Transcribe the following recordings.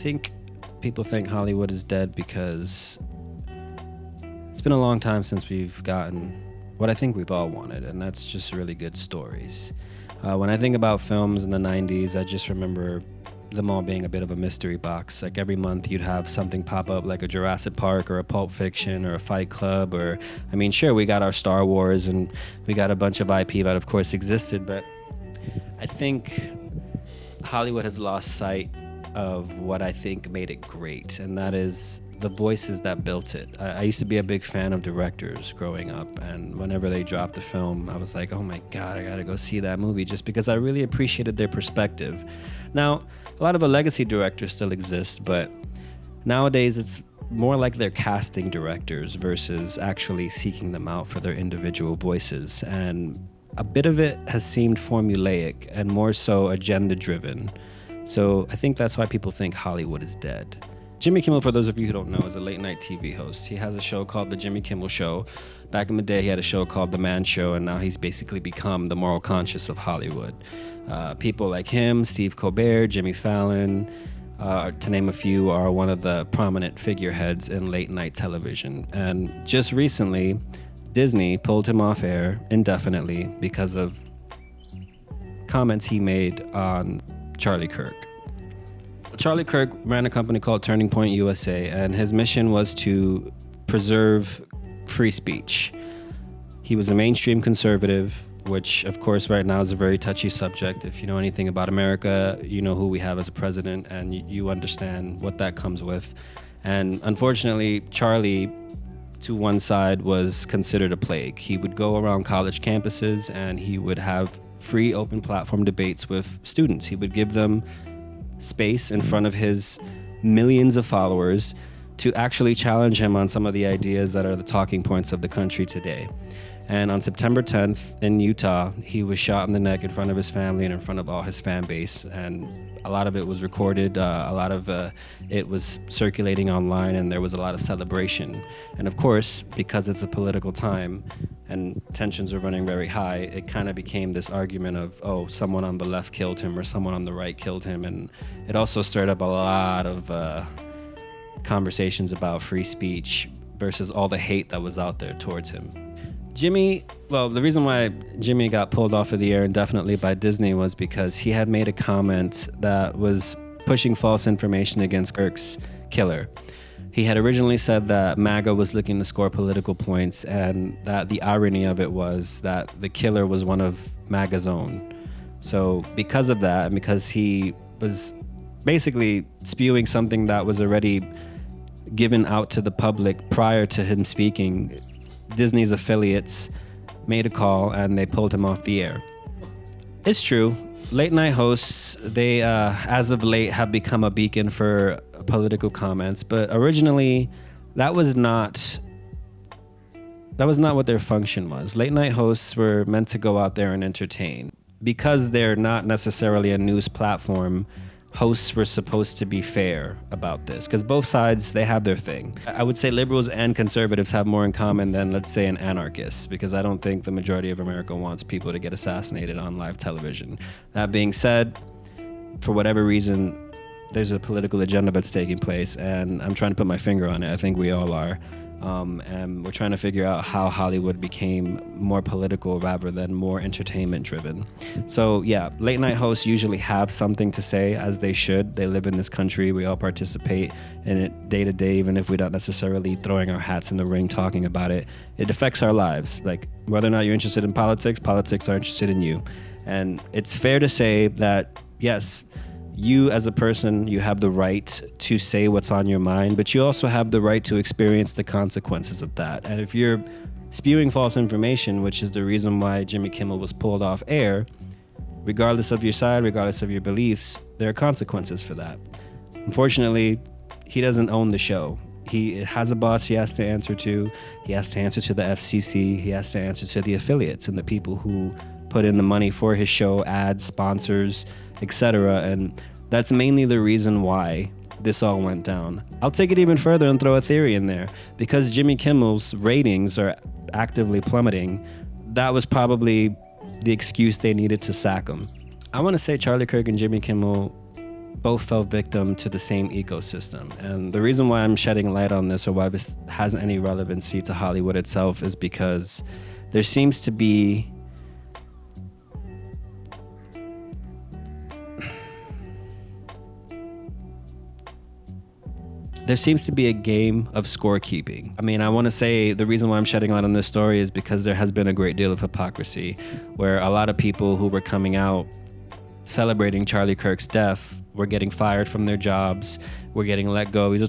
think people think Hollywood is dead because it's been a long time since we've gotten what I think we've all wanted, and that's just really good stories. When I think about films in the 90s, I just remember them all being a bit of a mystery box. Like every month you'd have something pop up like a Jurassic Park or a Pulp Fiction or a Fight Club or, I mean, sure, we got our Star Wars and we got a bunch of IP that of course existed, but I think Hollywood has lost sight of what I think made it great, and that is the voices that built it. I used to be a big fan of directors growing up, and whenever they dropped a film, I was like, oh my God, I gotta go see that movie, just because I really appreciated their perspective. Now, a lot of the legacy directors still exist, but nowadays it's more like they're casting directors versus actually seeking them out for their individual voices. And a bit of it has seemed formulaic and more so agenda-driven. So I think that's why people think Hollywood is dead. Jimmy Kimmel, for those of you who don't know, is a late-night TV host. He has a show called The Jimmy Kimmel Show. Back in the day, he had a show called The Man Show, and now he's basically become the moral conscience of Hollywood. People like him, Steve Colbert, Jimmy Fallon, to name a few, are one of the prominent figureheads in late-night television. And just recently, Disney pulled him off air indefinitely because of comments he made on Charlie Kirk. Charlie Kirk ran a company called Turning Point USA, and his mission was to preserve free speech. He was a mainstream conservative, which of course right now is a very touchy subject. If you know anything about America, you know who we have as a president, and you understand what that comes with. And unfortunately, Charlie, to one side, was considered a plague. He would go around college campuses and he would have free open platform debates with students. He would give them space in front of his millions of followers to actually challenge him on some of the ideas that are the talking points of the country today. And on September 10th in Utah, he was shot in the neck in front of his family and in front of all his fan base. And a lot of it was recorded, a lot of it was circulating online, and there was a lot of celebration. And of course, because it's a political time and tensions are running very high, it kind of became this argument of, oh, someone on the left killed him or someone on the right killed him. And it also stirred up a lot of conversations about free speech versus all the hate that was out there towards him. Jimmy, well, the reason why Jimmy got pulled off of the air indefinitely by Disney was because he had made a comment that was pushing false information against Kirk's killer. He had originally said that MAGA was looking to score political points, and that the irony of it was that the killer was one of MAGA's own. So because of that, and because he was basically spewing something that was already given out to the public prior to him speaking, Disney's affiliates made a call and they pulled him off the air. It's true. Late night hosts, they, as of late, have become a beacon for political comments, but originally that was not what their function was. Late night hosts were meant to go out there and entertain. Because they're not necessarily a news platform, hosts were supposed to be fair about this, because both sides, they have their thing. I would say liberals and conservatives have more in common than, let's say, an anarchist, because I don't think the majority of America wants people to get assassinated on live television. That being said, for whatever reason, there's a political agenda that's taking place, and I'm trying to put my finger on it. I think we all are. And we're trying to figure out how Hollywood became more political rather than more entertainment driven. So yeah, late night hosts usually have something to say, as they should. They live in this country. We all participate in it day to day, even if we're not necessarily throwing our hats in the ring talking about it. It affects our lives. Like, whether or not you're interested in politics, politics are interested in you. And it's fair to say that, yes, you as a person, you have the right to say what's on your mind, but you also have the right to experience the consequences of that. And if you're spewing false information, which is the reason why Jimmy Kimmel was pulled off air, regardless of your side, regardless of your beliefs, there are consequences for that. Unfortunately, he doesn't own the show. He has a boss he has to answer to. He has to answer to the FCC. He has to answer to the affiliates and the people who put in the money for his show, ads, sponsors, etc. And that's mainly the reason why this all went down. I'll take it even further and throw a theory in there. Because Jimmy Kimmel's ratings are actively plummeting, that was probably the excuse they needed to sack him. I want to say Charlie Kirk and Jimmy Kimmel both fell victim to the same ecosystem. And the reason why I'm shedding light on this, or why this has any relevancy to Hollywood itself, is because there seems to be a game of scorekeeping. I mean, I want to say the reason why I'm shedding light on this story is because there has been a great deal of hypocrisy, where a lot of people who were coming out celebrating Charlie Kirk's death were getting fired from their jobs, were getting let go. These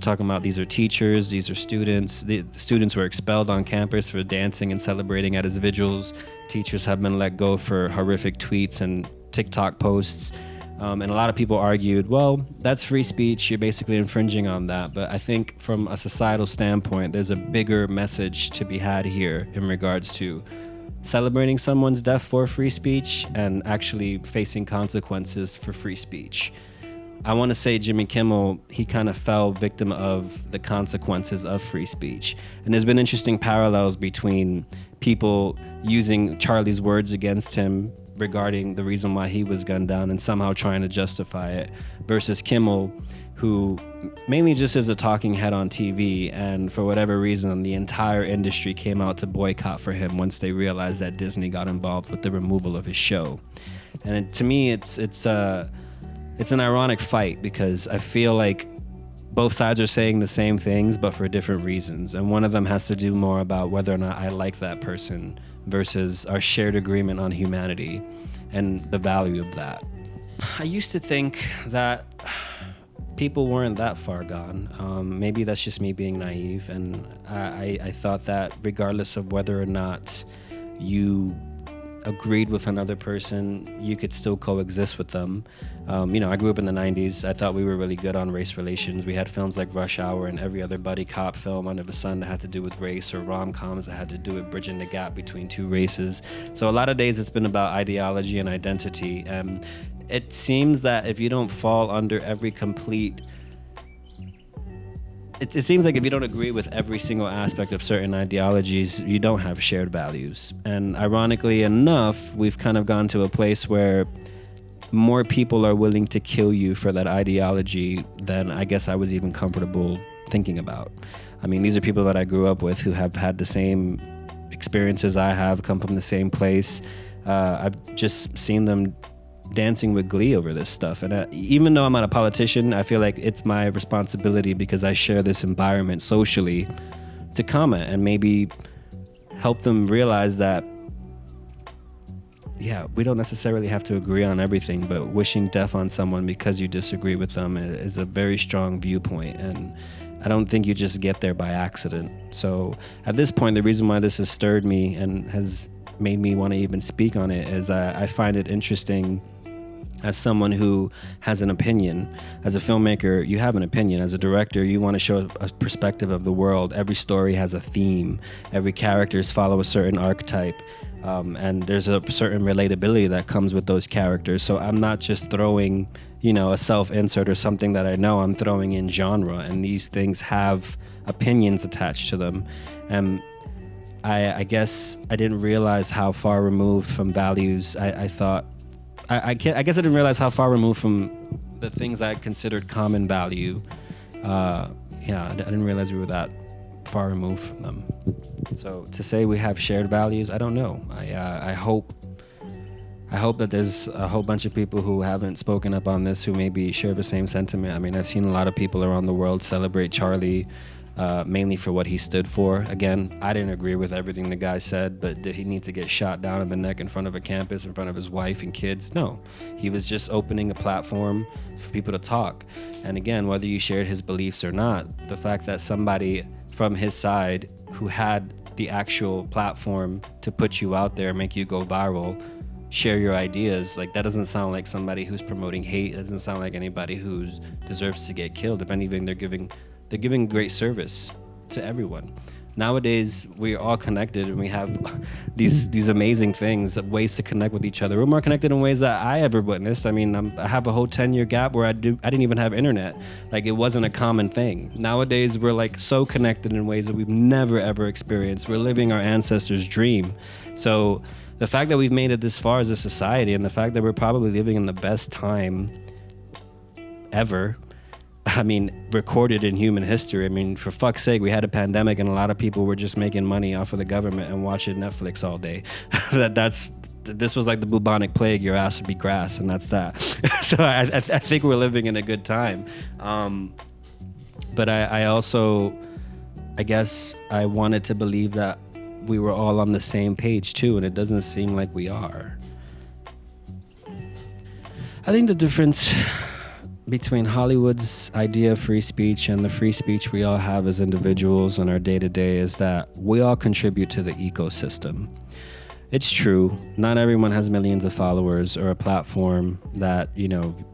are teachers, these are students. The students were expelled on campus for dancing and celebrating at his vigils. Teachers have been let go for horrific tweets and TikTok posts. And a lot of people argued, well, that's free speech. You're basically infringing on that. But I think from a societal standpoint, there's a bigger message to be had here in regards to celebrating someone's death for free speech and actually facing consequences for free speech. I want to say Jimmy Kimmel, he kind of fell victim of the consequences of free speech. And there's been interesting parallels between people using Charlie's words against him regarding the reason why he was gunned down and somehow trying to justify it, versus Kimmel, who mainly just is a talking head on TV, and for whatever reason the entire industry came out to boycott for him once they realized that Disney got involved with the removal of his show. And to me, it's an ironic fight, because I feel like both sides are saying the same things but for different reasons, and one of them has to do more about whether or not I like that person versus our shared agreement on humanity and the value of that. I used to think that people weren't that far gone. Maybe that's just me being naive, and I thought that regardless of whether or not you agreed with another person, you could still coexist with them. I grew up in the 90s. I thought we were really good on race relations. We had films like Rush Hour and every other buddy cop film under the sun that had to do with race, or rom-coms that had to do with bridging the gap between two races. So a lot of days it's been about ideology and identity. And it seems that if you don't fall under every complete... It seems like if you don't agree with every single aspect of certain ideologies, you don't have shared values. And ironically enough, we've kind of gone to a place where more people are willing to kill you for that ideology than I guess I was even comfortable thinking about. I mean, these are people that I grew up with who have had the same experiences I have, come from the same place. I've just seen them dancing with glee over this stuff. And even though I'm not a politician, I feel like it's my responsibility, because I share this environment socially, to comment and maybe help them realize that, yeah, we don't necessarily have to agree on everything, but wishing death on someone because you disagree with them is a very strong viewpoint. And I don't think you just get there by accident. So at this point, the reason why this has stirred me and has made me want to even speak on it is I find it interesting. As someone who has an opinion, as a filmmaker, you have an opinion. As a director, you want to show a perspective of the world. Every story has a theme. Every characters follow a certain archetype. And there's a certain relatability that comes with those characters. So I'm not just throwing, a self-insert or something that I know. I'm throwing in genre, and these things have opinions attached to them. And I guess I didn't realize how far removed from values I thought. I guess I didn't realize how far removed from the things I considered common value. I didn't realize we were that far removed from them. So to say we have shared values, I don't know. I hope that there's a whole bunch of people who haven't spoken up on this who maybe share the same sentiment. I mean, I've seen a lot of people around the world celebrate Charlie, mainly for what he stood for. Again, I didn't agree with everything the guy said, but did he need to get shot down in the neck in front of a campus, in front of his wife and kids? No. He was just opening a platform for people to talk. And again, whether you shared his beliefs or not, the fact that somebody from his side who had the actual platform to put you out there, make you go viral, share your ideas, like that doesn't sound like somebody who's promoting hate. It doesn't sound like anybody who deserves to get killed. If anything, they're giving great service to everyone. Nowadays, we're all connected, and we have these amazing things, ways to connect with each other. We're more connected in ways that I ever witnessed. I mean, I have a whole 10-year gap where I didn't even have internet. Like, it wasn't a common thing. Nowadays, we're like so connected in ways that we've never ever experienced. We're living our ancestors' dream. So the fact that we've made it this far as a society, and the fact that we're probably living in the best time ever. I mean, recorded in human history. I mean, for fuck's sake, we had a pandemic and a lot of people were just making money off of the government and watching Netflix all day. This was like the bubonic plague. Your ass would be grass, and that's that. So I think we're living in a good time. But I also, I guess I wanted to believe that we were all on the same page too, and it doesn't seem like we are. I think the difference between Hollywood's idea of free speech and the free speech we all have as individuals in our day-to-day is that we all contribute to the ecosystem. It's true, not everyone has millions of followers or a platform that,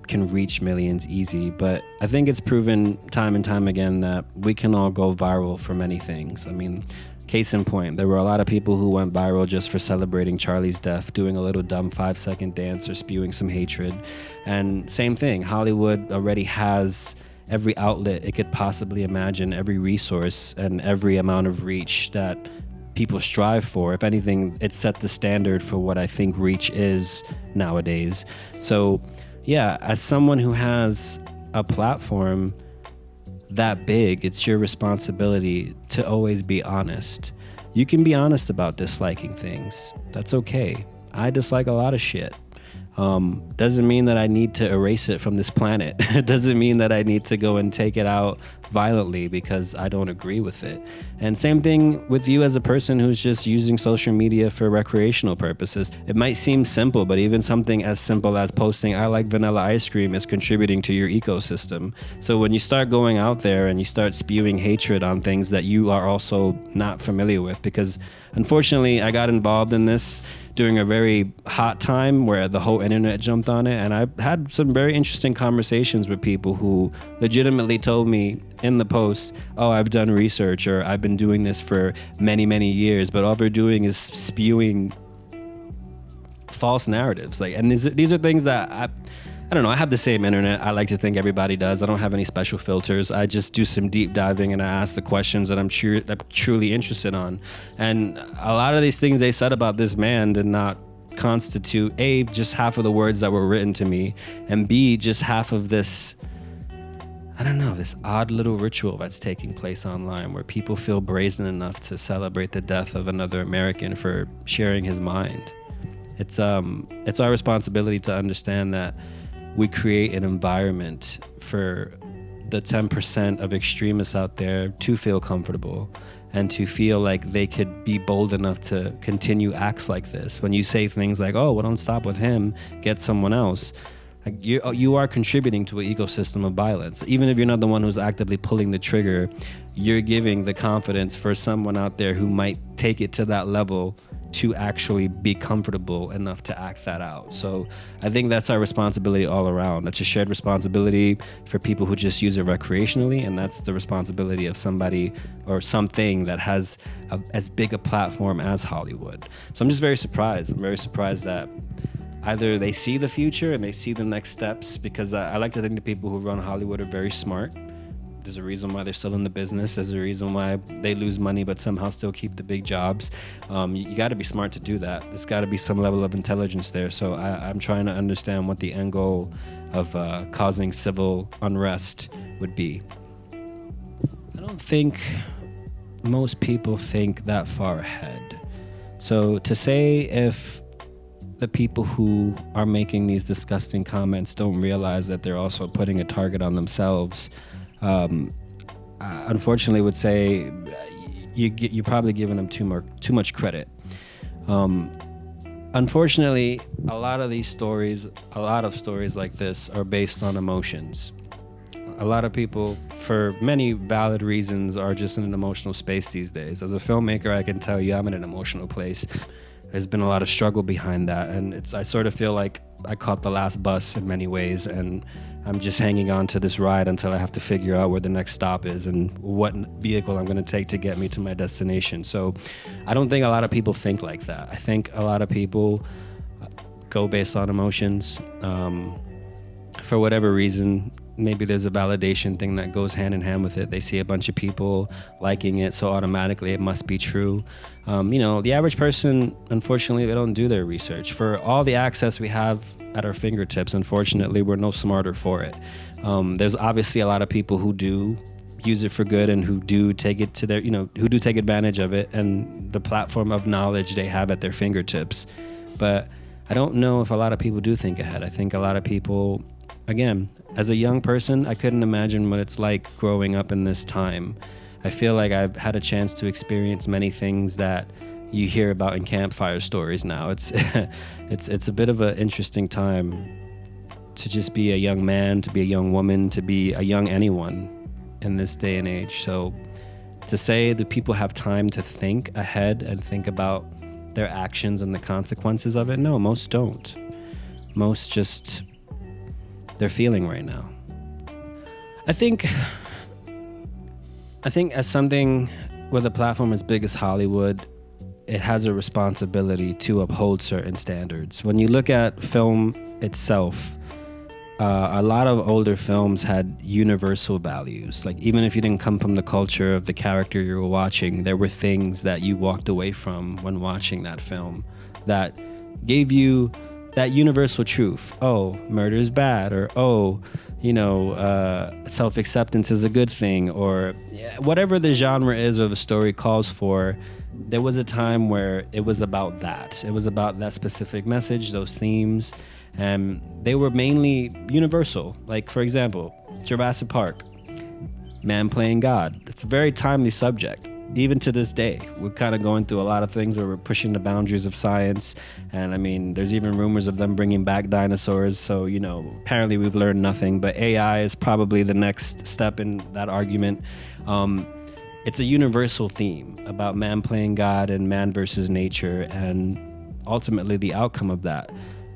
can reach millions easy, but I think it's proven time and time again that we can all go viral for many things. I mean, case in point, there were a lot of people who went viral just for celebrating Charlie's death, doing a little dumb 5-second dance or spewing some hatred. And same thing, Hollywood already has every outlet it could possibly imagine, every resource and every amount of reach that people strive for. If anything, it set the standard for what I think reach is nowadays. So yeah, as someone who has a platform that big, it's your responsibility to always be honest. You can be honest about disliking things. That's okay. I dislike a lot of shit. Doesn't mean that I need to erase it from this planet. It doesn't mean that I need to go and take it out violently because I don't agree with it. And same thing with you as a person who's just using social media for recreational purposes. It might seem simple, but even something as simple as posting "I like vanilla ice cream" is contributing to your ecosystem. So when you start going out there and you start spewing hatred on things that you are also not familiar with, because unfortunately I got involved in this during a very hot time where the whole internet jumped on it, and I had some very interesting conversations with people who legitimately told me in the post, "Oh, I've done research," or "I've been doing this for many, many years," but all they're doing is spewing false narratives. And these are things that I don't know. I have the same internet. I like to think everybody does. I don't have any special filters. I just do some deep diving and I ask the questions that I'm truly interested on. And a lot of these things they said about this man did not constitute A, just half of the words that were written to me, and B, just half of this, I don't know, this odd little ritual that's taking place online where people feel brazen enough to celebrate the death of another American for sharing his mind. It's our responsibility to understand that we create an environment for the 10% of extremists out there to feel comfortable and to feel like they could be bold enough to continue acts like this. When you say things like, "Oh, well, don't stop with him, get someone else," you are contributing to an ecosystem of violence. Even if you're not the one who's actively pulling the trigger, you're giving the confidence for someone out there who might take it to that level to actually be comfortable enough to act that out. So I think that's our responsibility all around. That's a shared responsibility for people who just use it recreationally, and that's the responsibility of somebody or something that has as big a platform as Hollywood. So I'm just very surprised. I'm very surprised that either they see the future and they see the next steps, because I like to think the people who run Hollywood are very smart. There's a reason why they're still in the business. There's a reason why they lose money but somehow still keep the big jobs. You got to be smart to do that. There's got to be some level of intelligence there. So I'm trying to understand what the end goal of causing civil unrest would be. I don't think most people think that far ahead. So to say if the people who are making these disgusting comments don't realize that they're also putting a target on themselves, unfortunately would say you're probably giving them too much credit. Unfortunately, a lot of stories like this are based on emotions. A lot of people, for many valid reasons, are just in an emotional space these days. As a filmmaker, I can tell you I'm in an emotional place. There's been a lot of struggle behind that, and I sort of feel like I caught the last bus in many ways, and I'm just hanging on to this ride until I have to figure out where the next stop is and what vehicle I'm going to take to get me to my destination. So I don't think a lot of people think like that. I think a lot of people go based on emotions. For whatever reason, maybe there's a validation thing that goes hand in hand with it. They see a bunch of people liking it, so automatically it must be true. The average person, unfortunately, they don't do their research. For all the access we have at our fingertips, unfortunately, we're no smarter for it. There's obviously a lot of people who do use it for good and who do take it to their, who do take advantage of it and the platform of knowledge they have at their fingertips. But I don't know if a lot of people do think ahead. I think a lot of people, again, as a young person, I couldn't imagine what it's like growing up in this time. I feel like I've had a chance to experience many things that you hear about in campfire stories now. It's it's a bit of an interesting time to just be a young man, to be a young woman, to be a young anyone in this day and age. So to say that people have time to think ahead and think about their actions and the consequences of it, no, most don't. Most just, they're feeling right now. I think as something with a platform as big as Hollywood, it has a responsibility to uphold certain standards. When you look at film itself, a lot of older films had universal values. Like, even if you didn't come from the culture of the character you were watching, there were things that you walked away from when watching that film that gave you that universal truth. Oh, murder is bad, or self-acceptance is a good thing, or whatever the genre is or the story calls for. There was a time where it was about that. It was about that specific message, those themes, and they were mainly universal. Like, for example, Jurassic Park, man playing God. It's a very timely subject. Even to this day, we're kind of going through a lot of things where we're pushing the boundaries of science. And I mean, there's even rumors of them bringing back dinosaurs. So, apparently we've learned nothing, but AI is probably the next step in that argument. It's a universal theme about man playing God and man versus nature, and ultimately the outcome of that.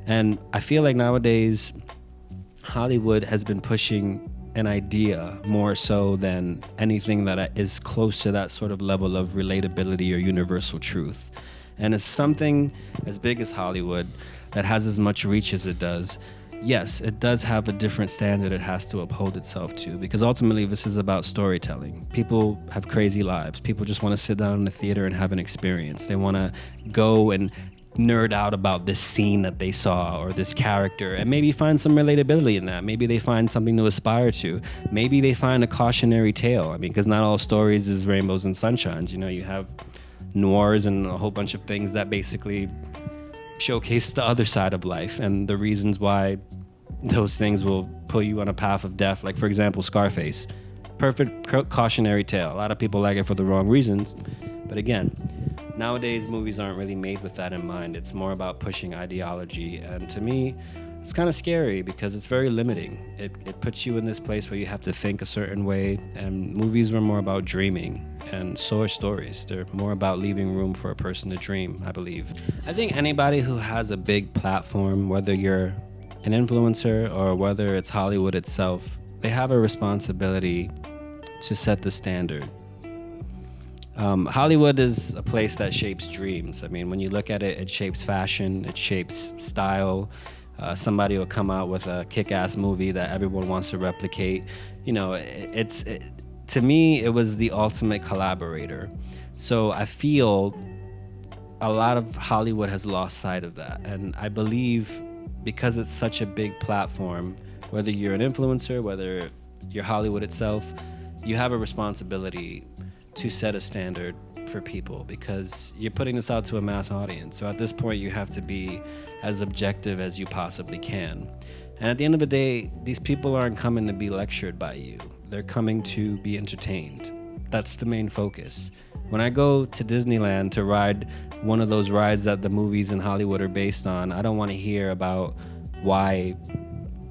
And I feel like nowadays Hollywood has been pushing an idea more so than anything that is close to that sort of level of relatability or universal truth. And as something as big as Hollywood that has as much reach as it does, yes, it does have a different standard it has to uphold itself to, because ultimately this is about storytelling. People have crazy lives. People just want to sit down in the theater and have an experience. They want to go and nerd out about this scene that they saw or this character and maybe find some relatability in that. Maybe they find something to aspire to. Maybe they find a cautionary tale. I mean, because not all stories is rainbows and sunshines. You have noirs and a whole bunch of things that basically showcase the other side of life and the reasons why those things will put you on a path of death. Like, for example, Scarface. Perfect cautionary tale. A lot of people like it for the wrong reasons. But again, nowadays movies aren't really made with that in mind. It's more about pushing ideology. And to me, it's kind of scary because it's very limiting. It puts you in this place where you have to think a certain way. And movies were more about dreaming. And so are stories. They're more about leaving room for a person to dream, I believe. I think anybody who has a big platform, whether you're an influencer or whether it's Hollywood itself, they have a responsibility to set the standard. Hollywood is a place that shapes dreams. I mean, when you look at it, it shapes fashion, it shapes style. Somebody will come out with a kick-ass movie that everyone wants to replicate. To me, it was the ultimate collaborator. So I feel a lot of Hollywood has lost sight of that. And I believe because it's such a big platform, whether you're an influencer, whether you're Hollywood itself, you have a responsibility to set a standard for people because you're putting this out to a mass audience. So at this point, you have to be as objective as you possibly can. And at the end of the day, these people aren't coming to be lectured by you. They're coming to be entertained. That's the main focus. When I go to Disneyland to ride one of those rides that the movies in Hollywood are based on, I don't want to hear about why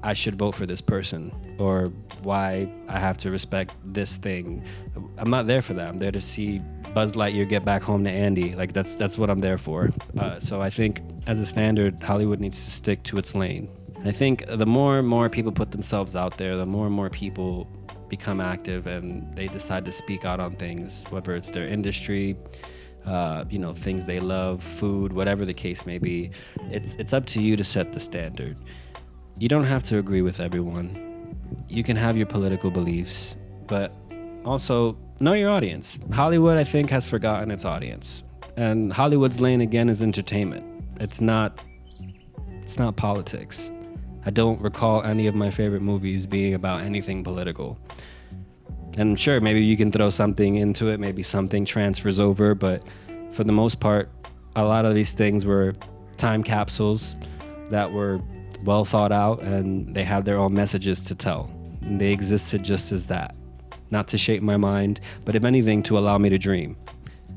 I should vote for this person or why I have to respect this thing. I'm not there for that. I'm there to see Buzz Lightyear get back home to Andy. Like that's what I'm there for. So I think as a standard, Hollywood needs to stick to its lane. And I think the more and more people put themselves out there, the more and more people become active and they decide to speak out on things, whether it's their industry, things they love, food, whatever the case may be. It's up to you to set the standard. You don't have to agree with everyone. you can have your political beliefs, but also know your audience. Hollywood, I think, has forgotten its audience. And Hollywood's lane, again, is entertainment. It's not politics. I don't recall any of my favorite movies being about anything political. And sure, maybe you can throw something into it, maybe something transfers over, but for the most part, a lot of these things were time capsules that were well thought out, and they had their own messages to tell. And they existed just as that. Not to shape my mind, but if anything, to allow me to dream.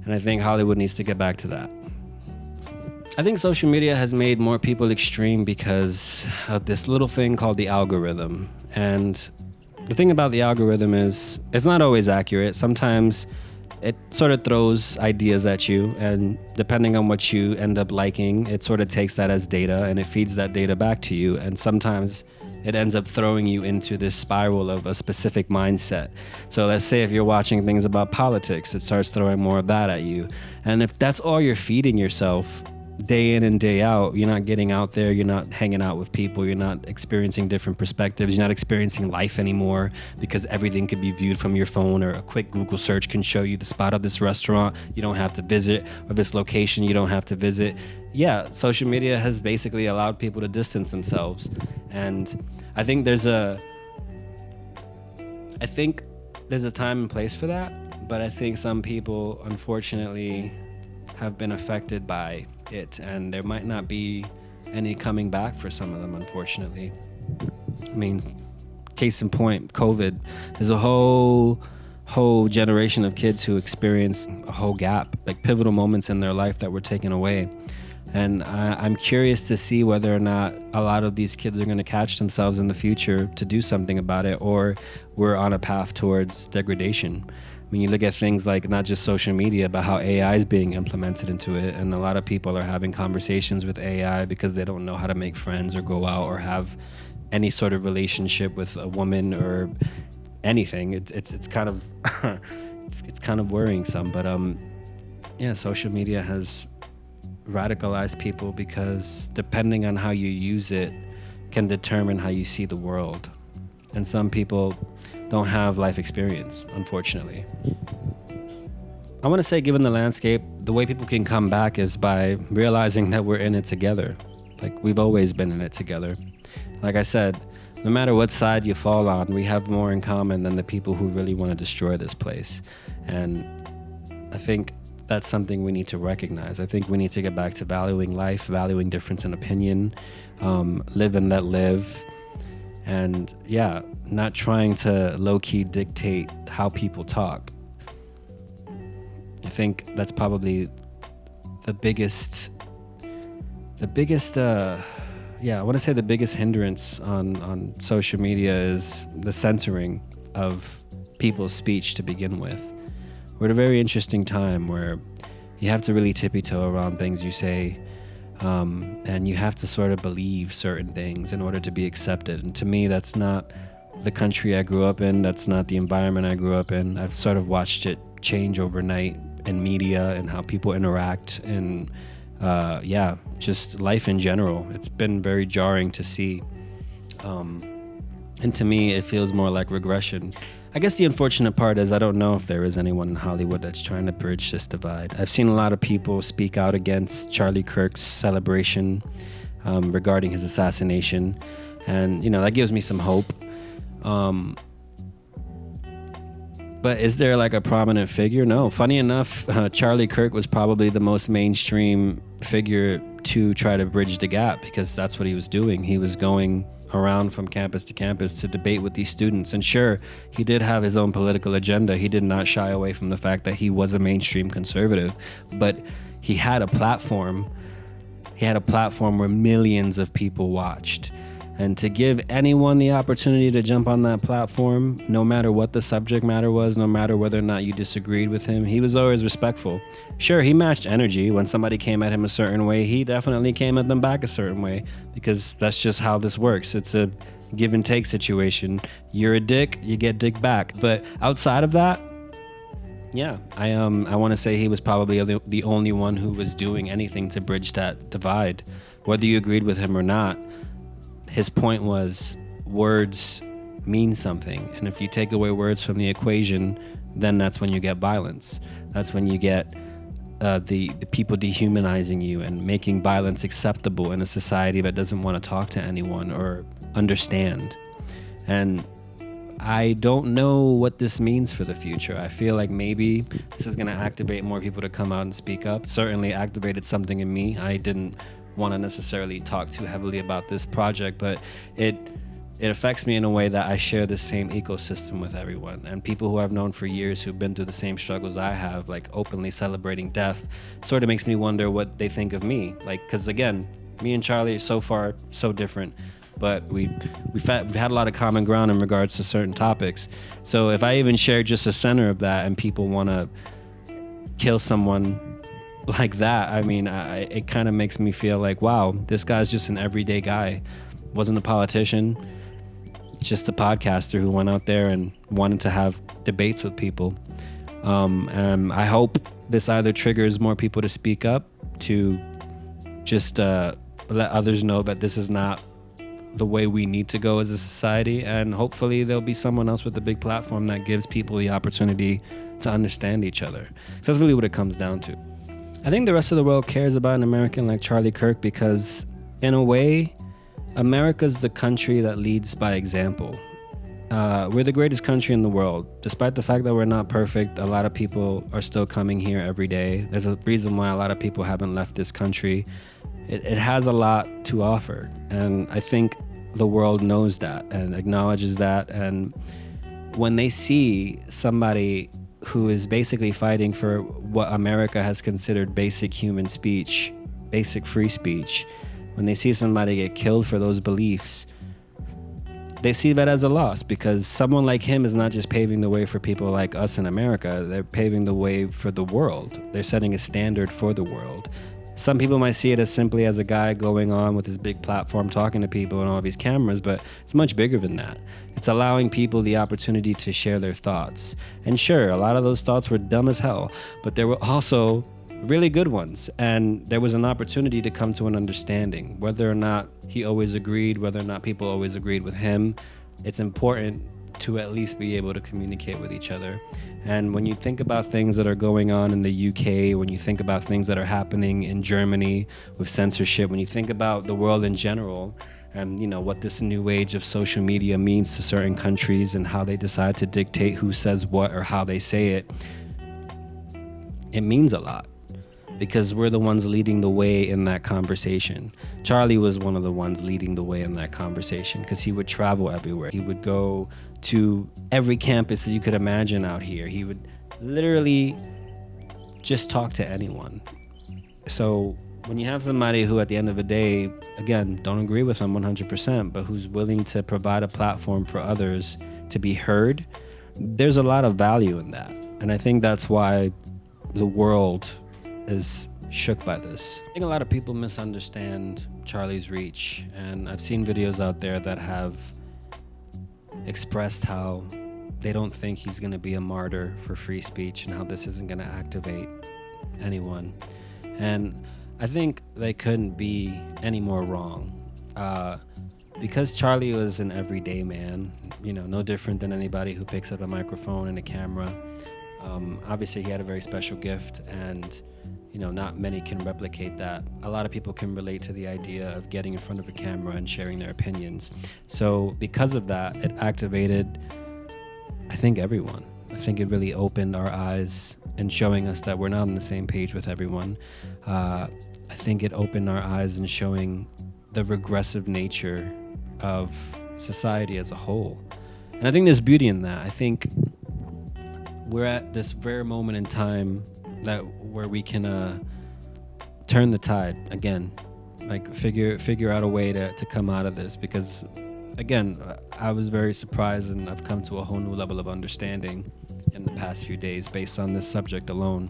And I think Hollywood needs to get back to that. I think social media has made more people extreme because of this little thing called the algorithm. And the thing about the algorithm is it's not always accurate. Sometimes it sort of throws ideas at you, and depending on what you end up liking, it sort of takes that as data and it feeds that data back to you. And sometimes it ends up throwing you into this spiral of a specific mindset. So let's say if you're watching things about politics, it starts throwing more of that at you. And if that's all you're feeding yourself day in and day out, you're not getting out there, you're not hanging out with people, you're not experiencing different perspectives, you're not experiencing life anymore because everything could be viewed from your phone, or a quick Google search can show you the spot of this restaurant you don't have to visit, or this location you don't have to visit. Yeah, social media has basically allowed people to distance themselves. And I think there's a time and place for that, but I think some people, unfortunately, have been affected by it, and there might not be any coming back for some of them, unfortunately. I mean, case in point, COVID. There's a whole generation of kids who experienced a whole gap, like pivotal moments in their life that were taken away. And I'm curious to see whether or not a lot of these kids are going to catch themselves in the future to do something about it, or we're on a path towards degradation. When you look at things like not just social media, but how AI is being implemented into it, and a lot of people are having conversations with AI because they don't know how to make friends or go out or have any sort of relationship with a woman or anything. It's kind of it's kind of worrying some, but yeah, social media has radicalized people because depending on how you use it can determine how you see the world. And some people don't have life experience, unfortunately. I want to say, given the landscape, the way people can come back is by realizing that we're in it together. Like, we've always been in it together. Like I said, no matter what side you fall on, we have more in common than the people who really want to destroy this place. And I think that's something we need to recognize. I think we need to get back to valuing life, valuing difference in opinion, live and let live. And yeah, not trying to low-key dictate how people talk. I think that's probably the biggest I want to say the biggest hindrance on social media is the censoring of people's speech to begin with. We're at a very interesting time where you have to really tippy-toe around things you say, and you have to sort of believe certain things in order to be accepted. And to me, that's not the country I grew up in. That's not the environment I grew up in. I've sort of watched it change overnight in media and how people interact, and just life in general. It's been very jarring to see. And to me, it feels more like regression. I guess the unfortunate part is I don't know if there is anyone in Hollywood that's trying to bridge this divide. I've seen a lot of people speak out against Charlie Kirk's celebration regarding his assassination, and that gives me some hope. But is there like a prominent figure? No. Funny enough, Charlie Kirk was probably the most mainstream figure to try to bridge the gap, because that's what he was doing. He was going around from campus to campus to debate with these students. And sure, he did have his own political agenda. He did not shy away from the fact that he was a mainstream conservative, but he had a platform. He had a platform where millions of people watched. And to give anyone the opportunity to jump on that platform, no matter what the subject matter was, no matter whether or not you disagreed with him, he was always respectful. Sure, he matched energy. When somebody came at him a certain way, he definitely came at them back a certain way, because that's just how this works. It's a give and take situation. You're a dick, you get dick back. But outside of that, yeah, I want to say he was probably the only one who was doing anything to bridge that divide. Whether you agreed with him or not, his point was words mean something. And if you take away words from the equation, then that's when you get violence. That's when you get the people dehumanizing you and making violence acceptable in a society that doesn't want to talk to anyone or understand. And I don't know what this means for the future. I feel like maybe this is going to activate more people to come out and speak up. Certainly activated something in me. I didn't want to necessarily talk too heavily about this project, but it affects me in a way that I share the same ecosystem with everyone. And people who I've known for years who've been through the same struggles I have, like openly celebrating death, sort of makes me wonder what they think of me. Like, because again, me and Charlie are so far so different, but we've had a lot of common ground in regards to certain topics. So if I even share just a center of that and people want to kill someone like that, I mean, it kind of makes me feel like, wow, this guy's just an everyday guy. Wasn't a politician, just a podcaster who went out there and wanted to have debates with people. And I hope this either triggers more people to speak up, to just let others know that this is not the way we need to go as a society, and hopefully there'll be someone else with a big platform that gives people the opportunity to understand each other. So that's really what it comes down to. I think the rest of the world cares about an American like Charlie Kirk because, in a way, America's the country that leads by example. We're the greatest country in the world. Despite the fact that we're not perfect, a lot of people are still coming here every day. There's a reason why a lot of people haven't left this country. It has a lot to offer, and I think the world knows that and acknowledges that. And when they see somebody who is basically fighting for what America has considered basic human speech, basic free speech, when they see somebody get killed for those beliefs, they see that as a loss, because someone like him is not just paving the way for people like us in America, they're paving the way for the world. They're setting a standard for the world. Some people might see it as simply as a guy going on with his big platform talking to people and all of these cameras, but it's much bigger than that. It's allowing people the opportunity to share their thoughts. And sure, a lot of those thoughts were dumb as hell, but there were also really good ones. And there was an opportunity to come to an understanding. Whether or not he always agreed, whether or not people always agreed with him, it's important to at least be able to communicate with each other. And when you think about things that are going on in the UK, when you think about things that are happening in Germany with censorship, when you think about the world in general, and you know what this new age of social media means to certain countries and how they decide to dictate who says what or how they say it, it means a lot, because we're the ones leading the way in that conversation. Charlie was one of the ones leading the way in that conversation, because he would travel everywhere. He would go to every campus that you could imagine out here. He would literally just talk to anyone. So when you have somebody who at the end of the day, again, don't agree with him 100%, but who's willing to provide a platform for others to be heard, there's a lot of value in that. And I think that's why the world is shook by this. I think a lot of people misunderstand Charlie's reach, and I've seen videos out there that have expressed how they don't think he's going to be a martyr for free speech and how this isn't going to activate anyone. And I think they couldn't be any more wrong. Because Charlie was an everyday man, you know, no different than anybody who picks up a microphone and a camera. Obviously, he had a very special gift, and you know, not many can replicate that. A lot of people can relate to the idea of getting in front of a camera and sharing their opinions. So because of that, it activated, I think, everyone. I think it really opened our eyes and showing us that we're not on the same page with everyone. I think it opened our eyes in showing the regressive nature of society as a whole. And I think there's beauty in that. I think we're at this rare moment in time where we can turn the tide again, like figure out a way to come out of this. Because again, I was very surprised, and I've come to a whole new level of understanding in the past few days based on this subject alone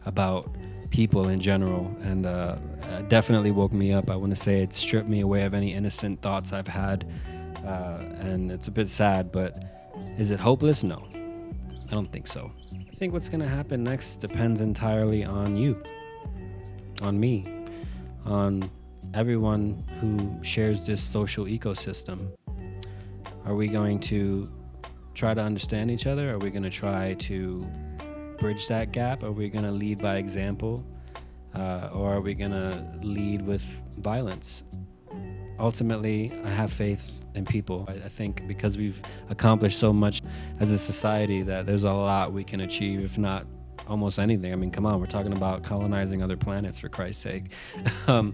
about people in general. And definitely woke me up. I want to say it stripped me away of any innocent thoughts I've had, and it's a bit sad, but is it hopeless? No, I don't think so. I think what's going to happen next depends entirely on you, on me, on everyone who shares this social ecosystem. Are we going to try to understand each other? Are we going to try to bridge that gap? Are we going to lead by example? Or are we going to lead with violence? Ultimately, I have faith in people. I think because we've accomplished so much as a society that there's a lot we can achieve, if not almost anything. I mean, come on, we're talking about colonizing other planets, for Christ's sake. We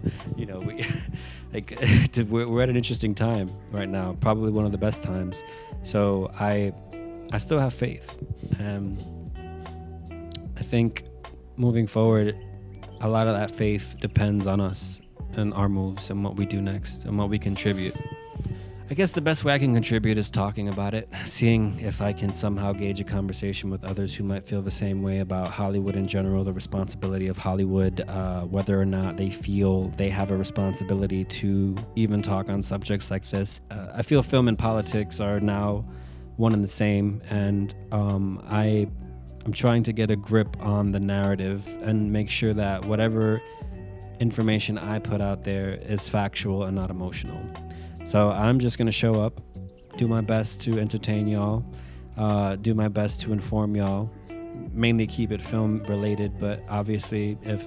we're at an interesting time right now, probably one of the best times. So I still have faith. I think moving forward, a lot of that faith depends on us and our moves and what we do next and what we contribute. I guess the best way I can contribute is talking about it, seeing if I can somehow gauge a conversation with others who might feel the same way about Hollywood in general, the responsibility of Hollywood, whether or not they feel they have a responsibility to even talk on subjects like this. I feel film and politics are now one and the same, and I'm trying to get a grip on the narrative and make sure that whatever information I put out there is factual and not emotional. So I'm just going to show up, do my best to entertain y'all, do my best to inform y'all, mainly keep it film related, but obviously if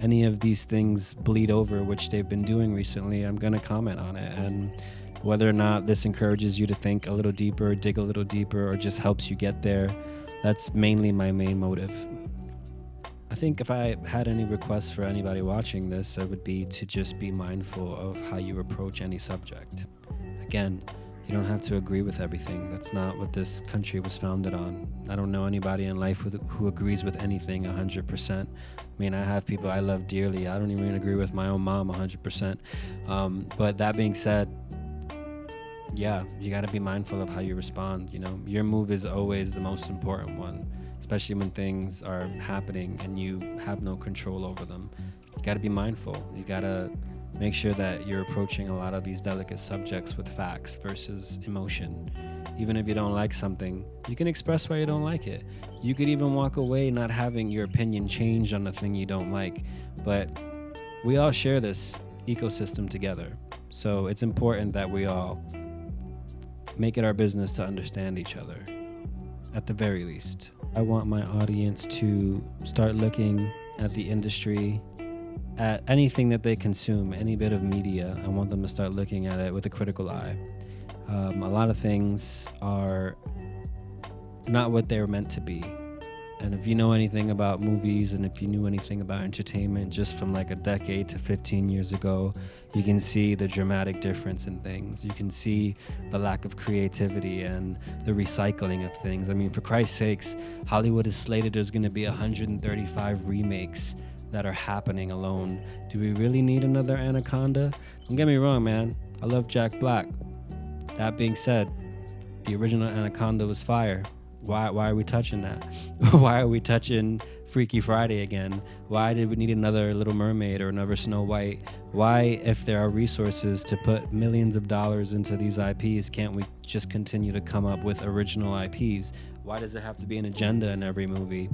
any of these things bleed over, which they've been doing recently, I'm going to comment on it. And whether or not this encourages you to think a little deeper, dig a little deeper, or just helps you get there, that's mainly my main motive. I think if I had any requests for anybody watching this, it would be to just be mindful of how you approach any subject. Again, you don't have to agree with everything. That's not what this country was founded on. I don't know anybody in life who agrees with anything 100%. I mean, I have people I love dearly. I don't even agree with my own mom 100%. But that being said, yeah, you got to be mindful of how you respond. You know, your move is always the most important one, especially when things are happening and you have no control over them. You got to be mindful. You got to make sure that you're approaching a lot of these delicate subjects with facts versus emotion. Even if you don't like something, you can express why you don't like it. You could even walk away not having your opinion changed on the thing you don't like. But we all share this ecosystem together. So it's important that we all make it our business to understand each other, at the very least. I want my audience to start looking at the industry, at anything that they consume, any bit of media. I want them to start looking at it with a critical eye. A lot of things are not what they're meant to be. And if you know anything about movies and if you knew anything about entertainment just from like a decade to 15 years ago, you can see the dramatic difference in things. You can see the lack of creativity and the recycling of things. I mean, for Christ's sakes, Hollywood is slated there's going to be 135 remakes that are happening alone. Do we really need another Anaconda? Don't get me wrong, man. I love Jack Black. That being said, the original Anaconda was fire. Why are we touching that? Why are we touching Freaky Friday again? Why did we need another Little Mermaid or another Snow White? Why, if there are resources to put millions of dollars into these IPs, can't we just continue to come up with original IPs? Why does it have to be an agenda in every movie?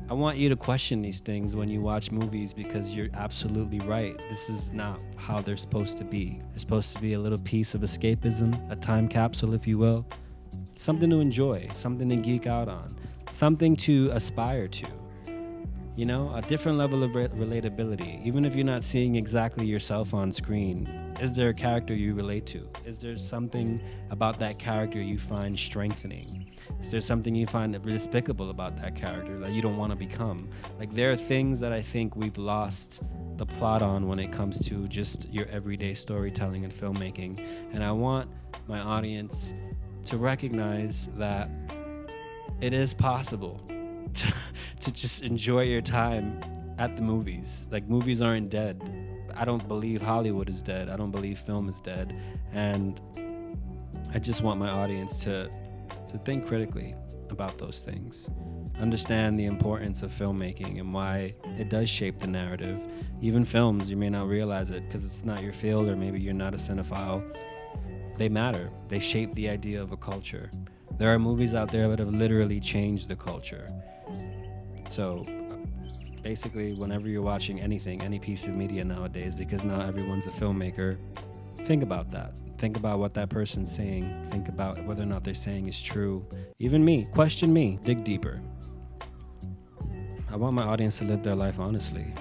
I want you to question these things when you watch movies, because you're absolutely right. This is not how they're supposed to be. They're supposed to be a little piece of escapism, a time capsule, if you will. Something to enjoy, something to geek out on, something to aspire to. You know, a different level of relatability. Even if you're not seeing exactly yourself on screen, is there a character you relate to? Is there something about that character you find strengthening? Is there something you find despicable about that character that you don't want to become? Like, there are things that I think we've lost the plot on when it comes to just your everyday storytelling and filmmaking. And I want my audience to recognize that it is possible to just enjoy your time at the movies. Like, movies aren't dead. I don't believe Hollywood is dead. I don't believe film is dead. And I just want my audience to think critically about those things. Understand the importance of filmmaking and why it does shape the narrative. Even films, you may not realize it because it's not your field, or maybe you're not a cinephile. They matter. They shape the idea of a culture. There are movies out there that have literally changed the culture. So basically, whenever you're watching anything, any piece of media nowadays, because now everyone's a filmmaker, think about that. Think about what that person's saying. Think about whether or not they're saying is true. Even me, question me, dig deeper. I want my audience to live their life honestly.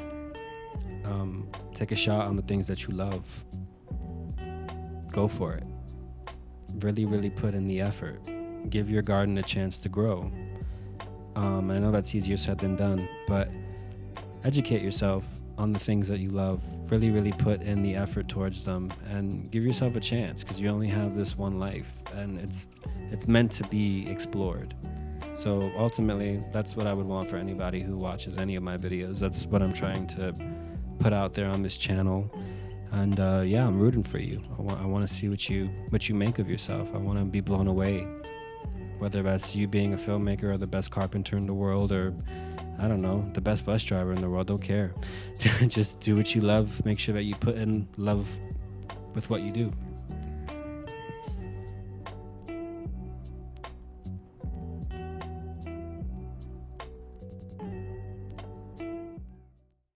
Take a shot on the things that you love. Go for it. Really, really put in the effort. Give your garden a chance to grow. I know that's easier said than done, but educate yourself on the things that you love. Really, really put in the effort towards them and give yourself a chance, because you only have this one life and it's meant to be explored. So ultimately, that's what I would want for anybody who watches any of my videos. That's what I'm trying to put out there on this channel. And yeah, I'm rooting for you. I want to see what you make of yourself. I want to be blown away, whether that's you being a filmmaker or the best carpenter in the world, or I don't know, the best bus driver in the world. Don't care. Just do what you love. Make sure that you put in love with what you do.